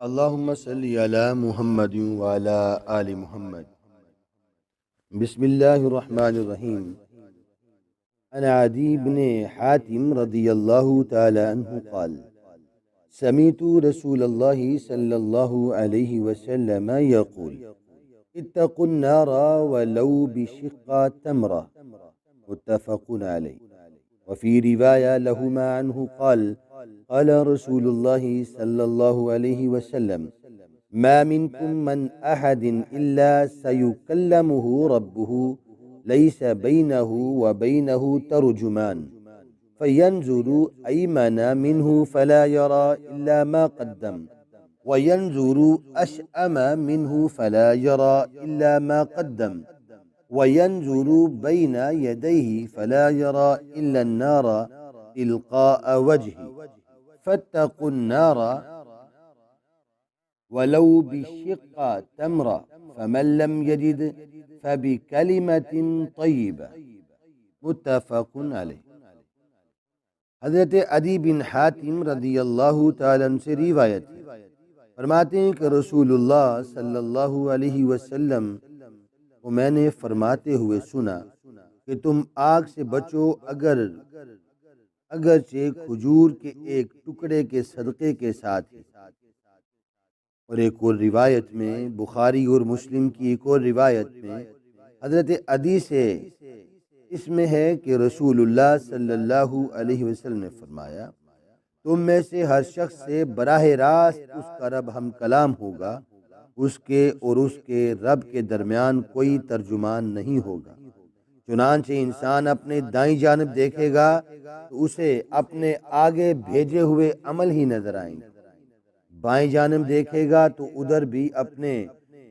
اللهم صل على محمد وعلى آل محمد. بسم الله الرحمن الرحيم. عن عدي بن حاتم رضي الله تعالى عنه قال: سمعت رسول الله صلى الله عليه وسلم يقول: اتقوا النار ولو بشق تمرة. متفق عليه. وفي رواية لهما عنه قال: قال رسول الله صلى الله عليه وسلم: ما منكم من أحد إلا سيكلمه ربه ليس بينه وبينه ترجمان، فينظر أيمن منه فلا يرى إلا ما قدم، وينظر أشأم منه فلا يرى إلا ما قدم، وينظر بين يديه فلا يرى إلا النار تلقاء وجهه، فاتقوا النار ولو بشق تمرة، فمن لم يجد فبكلمة طيبة. متفق علیہ. حضرت عدی بن حاتم رضی اللہ تعالیٰ عنہ سے روایت ہے، فرماتے ہیں کہ رسول اللہ صلی اللہ علیہ وسلم کو میں نے فرماتے ہوئے سنا کہ تم آگ سے بچو اگرچہ کھجور کے ایک ٹکڑے کے صدقے کے ساتھ ہی. اور ایک اور روایت میں، بخاری اور مسلم کی ایک اور روایت میں حضرت عدی سے اس میں ہے کہ رسول اللہ صلی اللہ علیہ وسلم نے فرمایا: تم میں سے ہر شخص سے براہ راست اس کا رب ہم کلام ہوگا، اس کے اور اس کے رب کے درمیان کوئی ترجمان نہیں ہوگا. چنانچہ انسان اپنے دائیں جانب دیکھے گا تو اسے اپنے آگے بھیجے ہوئے عمل ہی نظر آئیں گے، بائیں جانب دیکھے گا تو ادھر بھی اپنے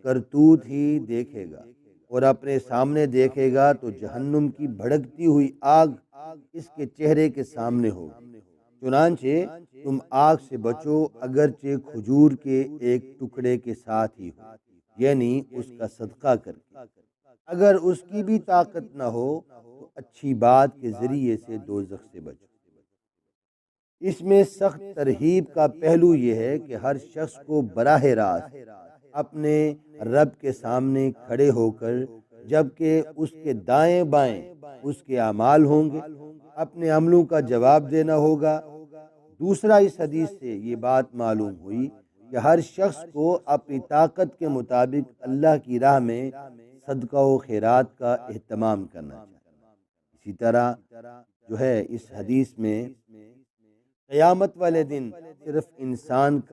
کرتوت ہی دیکھے گا، اور اپنے سامنے دیکھے گا تو جہنم کی بھڑکتی ہوئی آگ اس کے چہرے کے سامنے ہوگی. چنانچہ تم آگ سے بچو اگرچہ کھجور کے ایک ٹکڑے کے ساتھ ہی ہو، یعنی اس کا صدقہ کر کے. اگر اس کی بھی طاقت نہ ہو تو اچھی بات کے ذریعے سے دوزخ سے بچو. اس میں سخت ترغیب کا پہلو یہ ہے کہ ہر شخص کو براہ راست اپنے رب کے سامنے کھڑے ہو کر، جبکہ اس کے دائیں بائیں اس کے اعمال ہوں گے، اپنے عملوں کا جواب دینا ہوگا. دوسرا، اس حدیث سے یہ بات معلوم ہوئی کہ ہر شخص کو اپنی طاقت کے مطابق اللہ کی راہ میں صدقہ و خیرات کا اہتمام کرنا چاہیے. اسی طرح جو ہے اس حدیث میں قیامت والے دن صرف انسان